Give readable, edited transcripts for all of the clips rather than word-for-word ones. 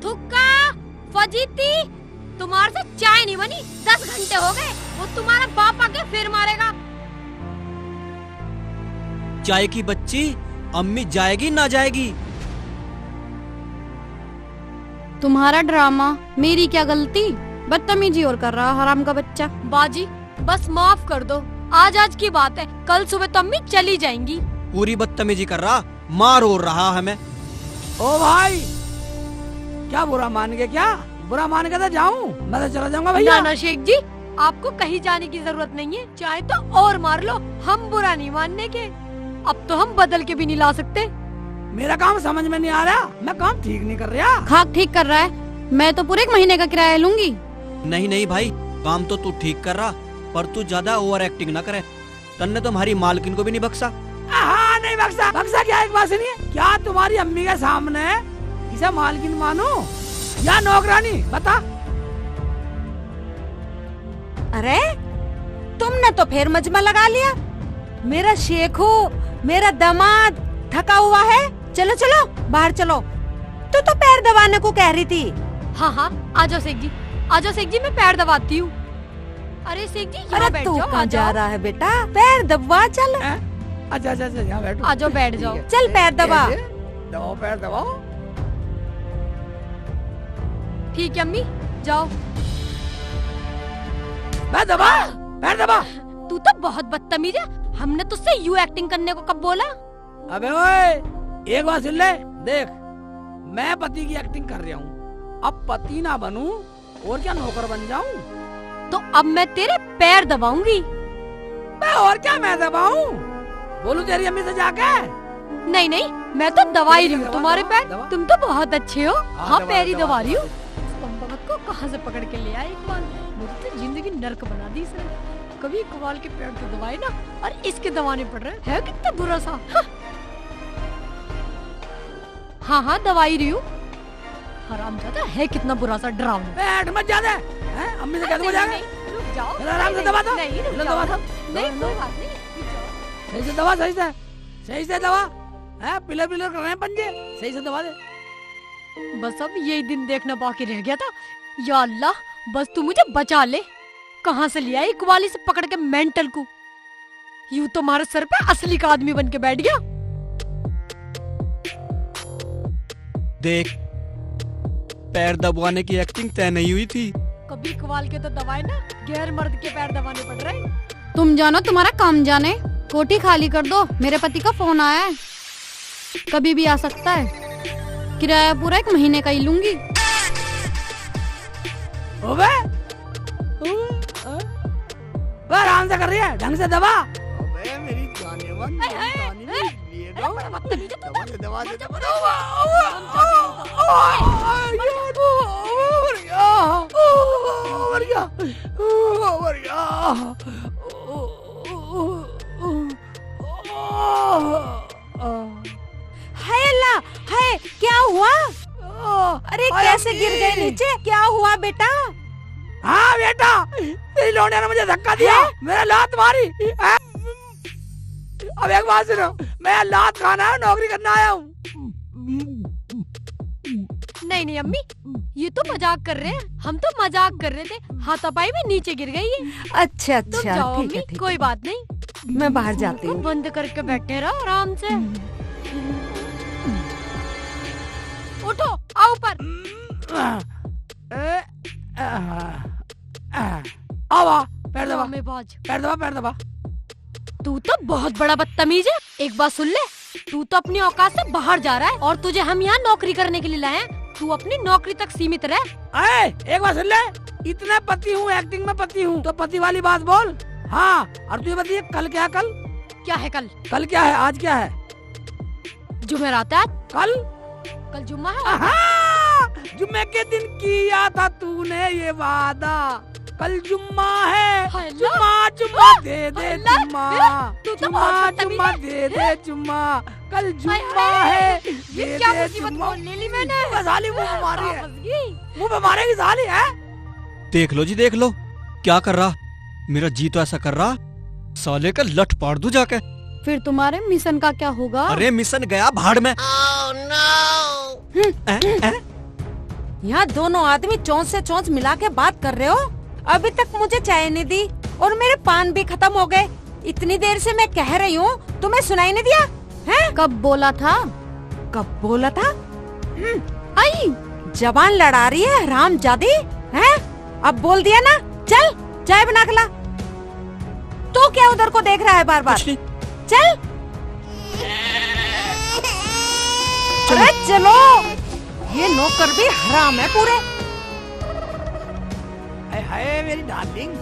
थुक्का फजीती, तुम्हारे से चाय नहीं बनी, 10 घंटे हो गए। वो तुम्हारा बाप आके फिर मारेगा। चाय की बच्ची, अम्मी जाएगी ना जाएगी? तुम्हारा ड्रामा, मेरी क्या गलती? बदतमीजी और कर रहा हराम का बच्चा। बाजी बस माफ कर दो, आज की बात है, कल सुबह तो अम्मी चली जाएंगी। पूरी बदतमीजी कर रहा, मार हो रहा हमें। ओ भाई, क्या बुरा मान के? क्या बुरा मान के तो जाऊं? मैं तो चला जाऊंगा भैया। ना शेख जी, आपको कहीं जाने की जरूरत नहीं है, चाहे तो और मार लो, हम बुरा नहीं मानने के। अब तो हम बदल के भी नहीं ला सकते। मेरा काम समझ में नहीं आ रहा, मैं काम ठीक नहीं कर रहा। खाक ठीक कर रहा है, मैं तो पूरे 1 महीने का किराया लूंगी। नहीं नहीं भाई, काम तो तू ठीक कर रहा, पर तू ज्यादा ओवर एक्टिंग ना करे। तन्ने तो हमारी मालकिन को भी नहीं बख्शा। हाँ, नहीं बख्शा। बख्शा क्या? एक बात सुनिए, क्या तुम्हारी अम्मी के सामने इसे मालकिन मानो या नौकरानी? बता। अरे तुमने तो फिर मजमा लगा लिया। मेरा शेखू, मेरा दामाद थका हुआ है, चलो चलो बाहर चलो। तू तो पैर दबाने को कह रही थी। हाँ, आ जाओ शेख जी, आ जाओ शेख जी, मैं पैर दबाती हूँ। अरे शेख जी यहाँ अरे बैठ तू जाओ, आ कहाँ जा जाओ। रहा है बेटा? पैर दबवा चल। अच्छा, यहाँ बैठो। आ जाओ, बैठ जाओ। चल पैर दबा। दबाओ, पैर दबाओ। ठीक है अम्मी, जाओ। मैं दबा, पैर दबा। तू तो बहुत बदतमीज है, हमने तुझसे यू एक्टिंग करने को कब बोला? अबे ओए, एक बात सुन ले, देख मैं पति की एक्टिंग कर रहा हूँ, अब पति ना बनूं और क्या नौकर बन जाऊं? तो अब मैं तेरे पैर दबाऊंगी। मैं और क्या मैं दबाऊं? बोलूं तेरी अम्मी से जाके? नहीं नहीं, मैं तो दबा ही रही हूँ दबा, तुम्हारे दबा, पैर। दबा। तुम तो बहुत अच्छे हो। हाँ, दबा, पैर ही दबा, दबा रही हूँ। दबा। इस पंपवत को कहाँ से पकड़ के ले आए इकबाल, मुझे तो जिंदगी नर्क बना दी इसने। कभी इकबाल के पैर तो दबाए ना, और इसके दबाने पड़ रहे हैं। है कितना बुरा सा। हाँ, दबा ही रही हूँ। हरामजादा है कितना बुरा सा डरावना। बैठ मत जा दे, हैं? अम्मी से कह दूंगा जाके। रुक जाओ। चलो आराम से दबा दो। नहीं, रुक चलो जाओ। दबा दो। नहीं, कोई बात नहीं, रुक जाओ। सही से दबा, सही से दबा। हैं? पिलर कर रहे हैं पंजे, सही से दबा दे। बस अब यही दिन देखना बाकी रह गया था। या अल्लाह, बस तू मुझे बचा ले। कहाँ से लिया इकबाली से पकड़ के मेंटल को। यूं तो हमारे सर पे असली का आदमी बन के बैठ गया। देख, पैर दबाने की एक्टिंग तय नहीं हुई थी। कभी इकबाल के तो दबाए ना, गैर मर्द के पैर दबाने पड़ रहे। तुम जानो तुम्हारा काम जाने। कोठी खाली कर दो, मेरे पति का फोन आया है, कभी भी आ सकता है। किराया पूरा 1 महीने का ही लूंगी। ओबे, आराम से कर रही है, ढंग से दबा। अबे मेरी जाने मन, दबा दे। हाय अल्लाह, हाय क्या हुआ? अरे कैसे गिर गए नीचे? क्या हुआ बेटा? हाँ बेटा, तेरी लौंडे ने मुझे धक्का दिया, मेरा लात मारी। अब एक बात सुनो, मैं लात खाना है, नौकरी करना आया हूँ। नहीं अम्मी, ये तो मजाक कर रहे हैं। हम तो मजाक कर रहे थे, हाथापाई में नीचे गिर गई है। अच्छा तुम अच्छा, जाओ ठीक है अम्मी, ठीक कोई बात नहीं। है। मैं बाहर जाती मुंह हूँ। को बंद करके बैठे रहो आराम से। उठो, आओ ऊपर। आवा, पैर दबा, ड्रामेबाज। पैर दबा, पैर दबा। तू तो बहुत बड़ा बदतमीज है। एक बात सुन ले, तू तो अपनी औकात से बाहर जा रहा है, और तुझे हम यहाँ नौकरी करने के लिए लाए हैं। तू अपनी नौकरी तक सीमित रह। एक बात सुन ले, इतना पति हूँ, एक्टिंग में पति हूँ, तो पति वाली बात बोल। हाँ, और तू ये बताइए, कल क्या? कल क्या है? कल क्या है? आज क्या है? जुमेरात है। कल जुम्मा है। जुम्मे के दिन किया था तूने ये वादा, कल जुम्मा है। हाय अल्लाह। जुम्मा जुम्मा दे दे अल्लाह, जुम्मा, तू तो जुम्मा बहुत बदतमीज जुम्मा है। दे दे जुम्मा, कल जुम्मा हाय, है। ये दे क्या दे मुसीबत जुम्मा। बोल ले ली मैंने। मुंह पे साली मुंह पे मारी है, फंस गई। मुंह पे मारेगी साली है। देख लो जी, देख लो क्या कर रहा। मेरा जी तो ऐसा कर रहा, साले का लठ पाड़ दूं जाके। फिर तुम्हारे मिशन का क्या होगा? अरे मिशन गया भाड़ में। यहाँ दोनों आदमी चोंच से चोंच मिला के बात कर रहे हो। अभी तक मुझे चाय नहीं दी और मेरे पान भी खत्म हो गए। इतनी देर से मैं कह रही हूँ, तुम्हें सुनाई नहीं दिया है? कब बोला था? कब बोला था? आई जबान लड़ा रही है हरामजादी है। अब बोल दिया ना, चल चाय बना के ला। तो क्या उधर को देख रहा है बार बार? चल अरे चलो, ये नौकर भी हराम है पूरे। हाय हाय मेरी डार्लिंग।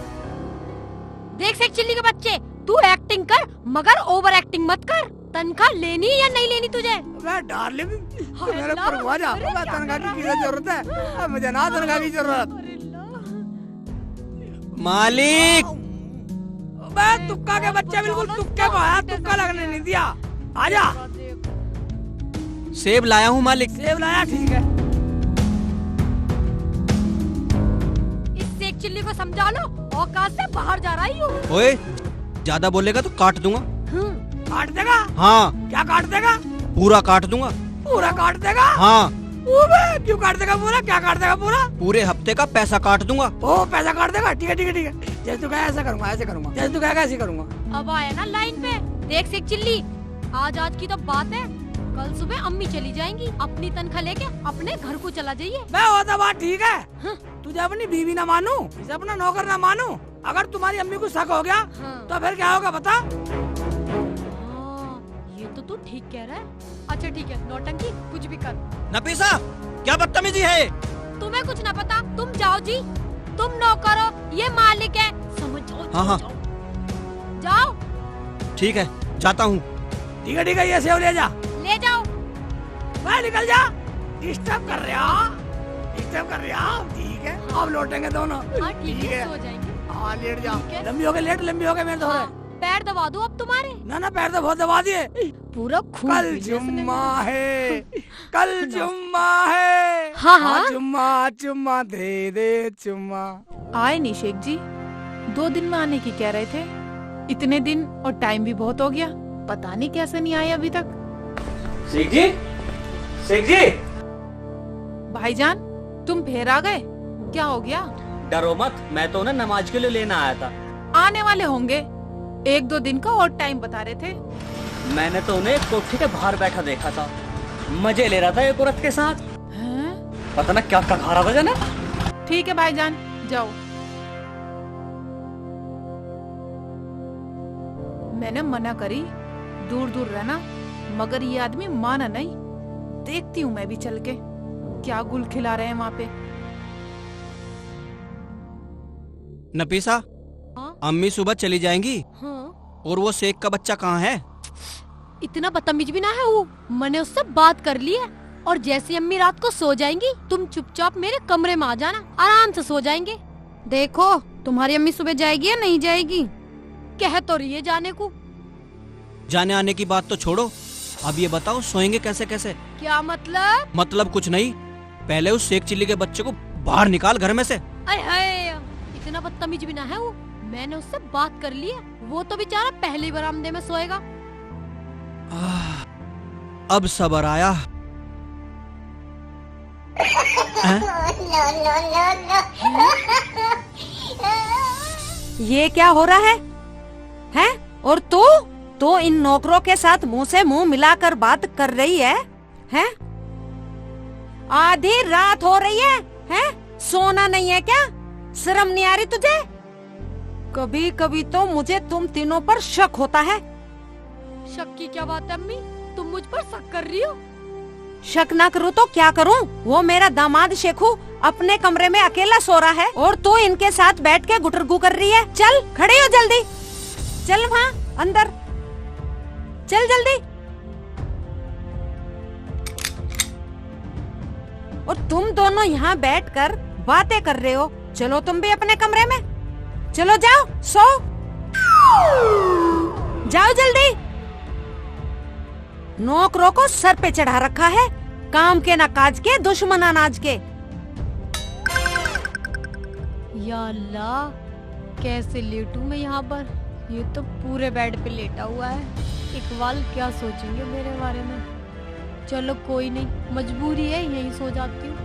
देख सेक चिल्ली के बच्चे, तू एक्टिंग कर मगर ओवर एक्टिंग मत कर। तनख्वाह लेनी या नहीं लेनी तुझे? मैं डार्लिंग हाय मेरे अल्लाह, परवाह जा। अरे मैं क्या तनख्वाह कर की रहा क्या जरूरत है? मुझे ना तनख्वाह की जरूरत। अरे अल्लाह। मालिक, मैं तुक्का के बच्चे बिल्कुल तुक्के को आया, तुक्का लगने नहीं दिया। आजा, सेब लाया हूँ मालिक। सेब लाया, ठीक है। इस सेक चिल्ली को समझा लो, औकात से बाहर जा रही हूँ। ओए, ज्यादा बोलेगा तो काट दूंगा। काट देगा? हाँ, क्या काट देगा? पूरा काट दूंगा। पूरा काट देगा? हाँ, ओबे, क्यों काट देगा पूरा? क्या काट देगा पूरा? पूरे हफ्ते का पैसा काट दूंगा। ओ, पैसा काट देगा? ठीक है ठीक है ठीक है। जैसे तू कहे ऐसा करूंगा, ऐसे करूंगा। जैसे तू कहेगा ऐसे करूंगा। अब आया ना लाइन पे। देख सेक चिल्ली, आज की तो बात है, कल सुबह अम्मी चली जाएंगी। अपनी तनख्वाह लेके अपने घर को चला जाइए। मैं वो तो बात ठीक है। हाँ। तुझे अपनी बीवी ना मानू, इसे अपना नौकर ना मानू। अगर तुम्हारी अम्मी को शक हो गया हाँ। तो फिर क्या होगा बता? हाँ, ये तो तू ठीक कह रहा है। अच्छा ठीक है, नौटंकी कुछ भी कर। नफीसा, क्या बदतमीजी है? तुम्हें कुछ ना पता, तुम जाओ जी। तुम नौकर हो, ये मालिक है, समझ जाओ। हाँ, हाँ। जाओ, ठीक है, जाता हूँ। ठीक है, ये सेव ले जा। ले जाओ। मैं निकल जा। डिस्टर्ब कर रहा, डिस्टर्ब कर रहा। ठीक है, अब लौटेंगे दोनों। हाँ ठीक ठीक है, है। सो जाएंगे। हाँ लेट जा। ठीक है। लंबी हो गई, लेट लंबी हो गई मेरे तो। हाँ, पैर दबा दो अब तुम्हारे। ना पैर तो बहुत दबा दिए। पूरा खून कल पी लिया इसने। जुम्मा है, कल जुम्मा है। हाँ, हाँ। चुम्मा चुम्मा दे चुम्मा। आए नहीं शेख जी, 2 दिन में आने की कह रहे थे। इतने दिन और टाइम भी बहुत हो गया, पता नहीं कैसे नहीं आए अभी तक। शेख जी, शेख जी। भाईजान, तुम फिर आ गए? क्या हो गया? डरो मत, मैं तो उन्हें नमाज के लिए लेना आया था। आने वाले होंगे, 1-2 दिन का और टाइम बता रहे थे। मैंने तो उन्हें कोठी के बाहर बैठा देखा था, मजे ले रहा था एक औरत के साथ। हैं? पता ना क्या खा रहा था जाने। ठीक है भाईजान, जाओ। मैंने मना करी, दूर दूर रहना, मगर ये आदमी माना नहीं। देखती हूँ मैं भी चल के क्या गुल खिला रहे हैं वहाँ पे। नफीसा, हाँ? अम्मी सुबह चली जाएंगी हाँ, और वो शेख का बच्चा कहाँ है? इतना बदतमीज भी ना है वो। मैंने उससे बात कर ली है और जैसे अम्मी रात को सो जाएंगी, तुम चुपचाप मेरे कमरे में आ जाना, आराम से सो जाएंगे। देखो तुम्हारी अम्मी सुबह जाएगी या नहीं जाएगी? कह तो रही है जाने को। जाने आने की बात तो छोड़ो, अब ये बताओ सोएंगे कैसे कैसे? क्या मतलब? मतलब कुछ नहीं, पहले उस शेख चिल्ली के बच्चे को बाहर निकाल घर में से। अरे हाय, इतना बदतमीज भी ना है वो। मैंने उससे बात कर ली है, वो तो बेचारा पहले ही बरामदे में सोएगा। अब सबर आया। ये क्या हो रहा है? हैं? और तू तो इन नौकरों के साथ मुंह से मुंह मिलाकर बात कर रही है? हैं? आधी रात हो रही है, हैं? सोना नहीं है क्या? शर्म नहीं आ रही तुझे? कभी कभी तो मुझे तुम तीनों पर शक होता है। शक की क्या बात है अम्मी? तुम मुझ पर शक कर रही हो? शक ना करूँ तो क्या करूँ? वो मेरा दामाद शेखू अपने कमरे में अकेला सो रहा है और तू इनके साथ बैठ के गुटरगू कर रही है। चल खड़ी हो जल्दी, चल वहाँ अंदर, चल जल्दी। और तुम दोनों यहाँ बैठकर बातें कर रहे हो। चलो तुम भी अपने कमरे में, चलो जाओ सो जाओ जल्दी। नौकरों को सर पे चढ़ा रखा है, काम के ना काज के, दुश्मन अनाज के। या अल्लाह, कैसे लेटूं मैं यहाँ पर? ये तो पूरे बेड पे लेटा हुआ है। इकबाल क्या सोचेंगे मेरे बारे में? चलो कोई नहीं, मजबूरी है, यहीं सो जाती हूँ।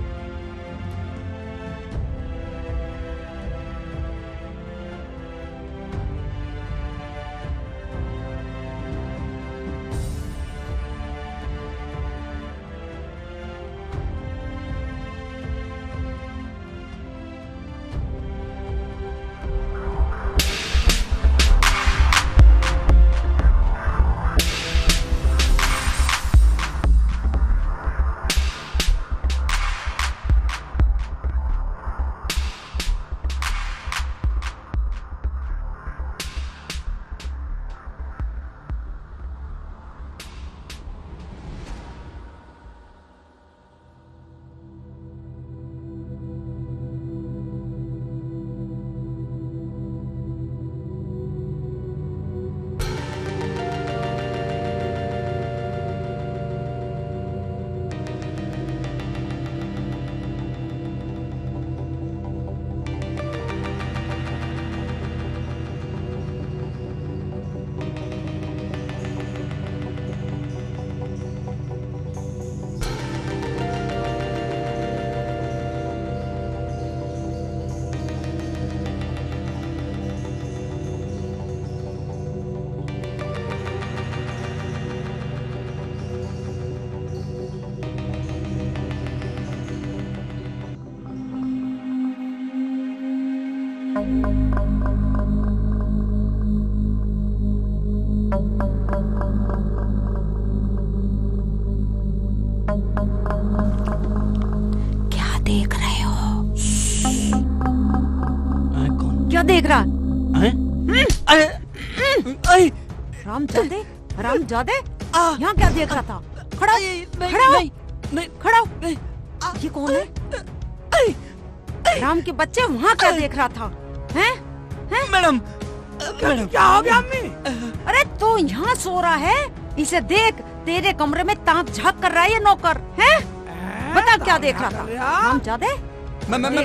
देख रहा? अरे रामजादे, रामजादे, आ, यहाँ क्या देख रहा था? खड़ा हो, नहीं, खड़ा हो, नहीं, खड़ा हो। ये कौन है? राम के बच्चे वहाँ क्या देख रहा था? हैं? मैडम क्या हो गया अम्मी? अरे तू यहाँ सो रहा है? इसे देख, तेरे कमरे में ताक झांक कर रहा है ये नौकर, हैं? बता क्या देख रहा था? रामजादे, मैं देख,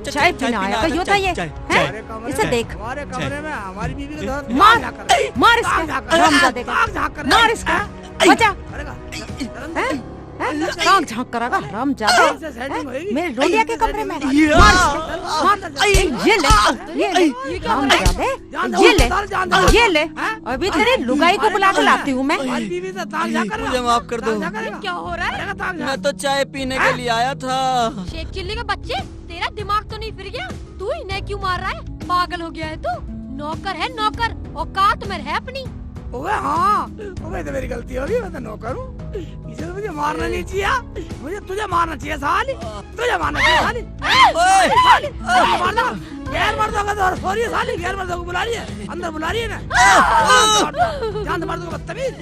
चाय पीने आया था, योता ये, हैं? इसे देख, हमारे कमरे में हमारी बीवी के साथ मार, मार इसके, रामजादे का, मार इसका, बचा, हैं? ताक झांक करागा, रामजादे, मेरे रोलिया के कमरे में, मार इसके, ये ले, रामजादे, ये ले, अभी तेरी लुगाई को बुला के लाती हूँ मैं। मुझे माफ कर दो। क्या हो रहा है? मैं तो चाय पीने के लिए आया था। शेख चिल्ली का बच्चे, तेरा दिमाग तो नहीं फिर गया? तू इन्हें क्यों मार रहा है? पागल हो गया है तू? नौकर है नौकर, औकात में है अपनी। ओए हाँ, ओए तो मेरी गलती होगी, मैं तो नौकर हूँ। इसे तो मुझे मारना नहीं चाहिए, मुझे तुझे मारना चाहिए साली, तुझे मारना चाहिए साली। साली, मारना, गैर मर्दों का दौर हो रही है साली, गैर मर्दों को बुला रही है, अंदर बुला रही है ना। जान दे मर्दों को बदतमीज।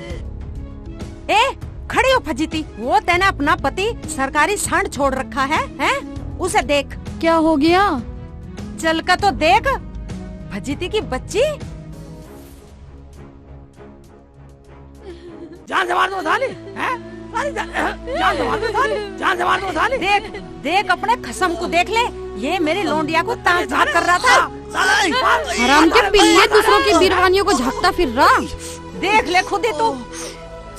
ए, खड़ी हो फजीती, वो तेने अपना पति सरकारी सांड छोड़ रखा है, हैं? उसे देख, क्या हो गया? चल का तो देख, फजीती की बच्ची। जान से मार दो साली, हैं? साली जान से मार दो साली, जान से मार दो साली। देख, देख अपने खसम को देख ले, ये मेरी लोंडिया को ताक झांक कर रहा था। हराम के बिल्ले दूसरों की बीरवानियों को झपटा फिर रहा। देख ले खुद ही तू,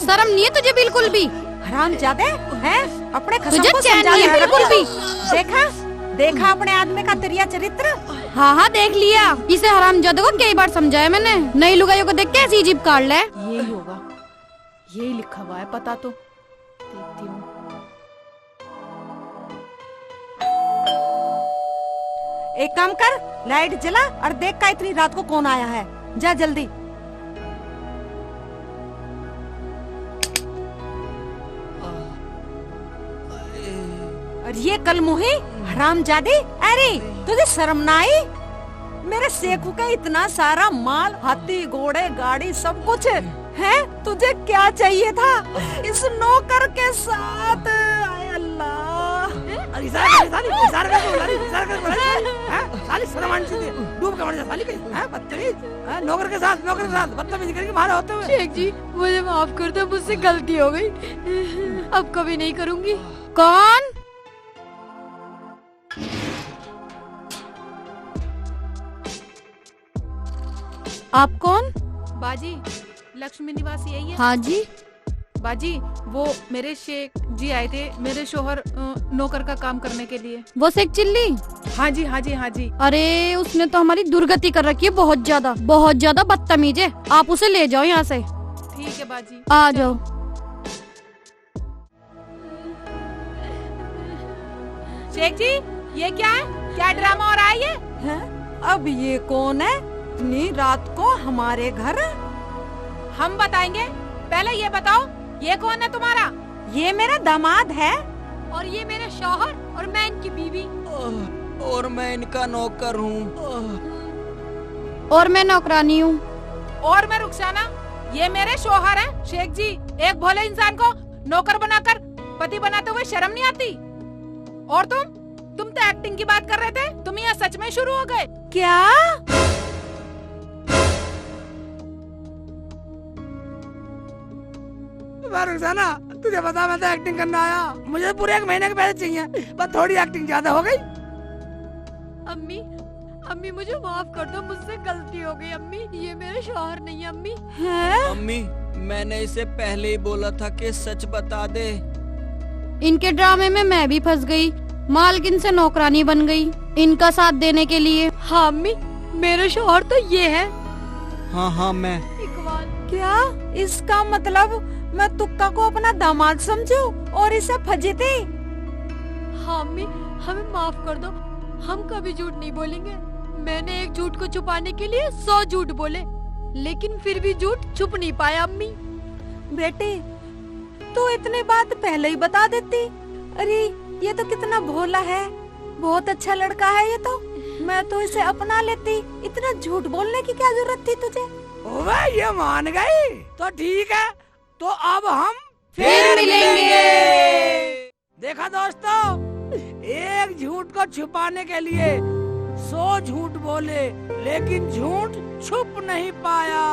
शर्म नहीं है तुझे बिल्कुल भी? हरामजादे, हैं? अपने खसम तुझे को चैन समझा नहीं है ले बिल्कुल भी? देखा, देखा अपने आदमी का तेरिया चरित्र। हाँ हाँ देख लिया, इसे हरामजादे को कई बार समझाया मैंने। नई लुगाइयों को देख के ऐसी जीभ काट ले। यही होगा, यही लिखा हुआ है, पता तो देखती हूँ। एक काम कर, लाइट जला और देख का इतनी रात को कौन आया है, जा जल्दी। और ये कल मुही हरामजादी, अरे तुझे शर्म ना आई? मेरे सेकू का इतना सारा माल, हाथी घोड़े गाड़ी सब कुछ है, तुझे क्या चाहिए था इस नौकर के साथ? आय अल्लाह, इशारा कर साली, इशारा कर साली, इशारा कर साली, हैं? साली शर्म आनी चाहिए, डूब के मर जा साली कहीं, हैं? बदतमीज, हैं? नौकर के साथ बदतमीजी करके मारे होते हुए। शेख जी, मुझे माफ कर दो, मुझसे गलती हो गई, अब कभी नहीं करूँगी। कौन? आप कौन? बाजी, लक्ष्मी निवास यही है? हाँ जी। बाजी, वो मेरे शेख जी आए थे, मेरे शोहर नौकर का काम करने के लिए। वो शेख चिल्ली? हाँ जी, हाँ जी, हाँ जी। अरे उसने तो हमारी दुर्गति कर रखी है, बहुत ज्यादा बदतमीज है। आप उसे ले जाओ यहाँ से। ठीक है बाजी, आ जाओ। शेख जी, ये क्या है? क्या ड्रामा हो रहा है ये? हैं? अब ये कौन है इतनी रात को हमारे घर? हम बताएंगे, पहले ये बताओ, ये कौन है तुम्हारा? ये मेरा दामाद है। और ये मेरे शौहर और मैं इनकी बीवी। और मैं इनका नौकर हूँ। और मैं नौकरानी हूँ। और मैं रुखसाना, ये मेरे शौहर हैं। शेख जी, एक भोले इंसान को नौकर बनाकर पति बनाते हुए शर्म नहीं आती? और तुम तो एक्टिंग की बात कर रहे थे, तुम यहाँ सच में शुरू हो गए क्या? रुखसाना, तुझे पता मैं तो एक्टिंग करना आया, मुझे पूरे 1 महीने के पैसे चाहिए, बस थोड़ी एक्टिंग ज्यादा हो गई। अम्मी, अम्मी मुझे माफ कर दो, मुझसे गलती हो गई अम्मी, ये मेरे शौहर नहीं है अम्मी। हैं? अम्मी, मैंने इसे पहले ही बोला था कि सच बता दे। इनके ड्रामे में मैं भी फंस गई, मालकिन से नौकरानी बन गई इनका साथ देने के लिए। हाँ अम्मी, मेरे शौहर तो ये है। हाँ मैं। इकबाल। क्या इसका मतलब मैं तुक्का को अपना दामाद समझूं और इसे फजीती? हाँ अम्मी, हमें माफ कर दो, हम कभी झूठ नहीं बोलेंगे। मैंने एक झूठ को छुपाने के लिए 100 झूठ बोले, लेकिन फिर भी झूठ छुप नहीं पाया अम्मी। बेटी, तू इतनी बात पहले ही बता देती। अरे ये तो कितना भोला है, बहुत अच्छा लड़का है ये तो। मैं तो इसे अपना लेती, इतना झूठ बोलने की क्या जरूरत थी तुझे? ओए ये मान गई तो ठीक है, तो अब हम फिर मिलेंगे। देखा दोस्तों, एक झूठ को छुपाने के लिए 100 झूठ बोले, लेकिन झूठ छुप नहीं पाया।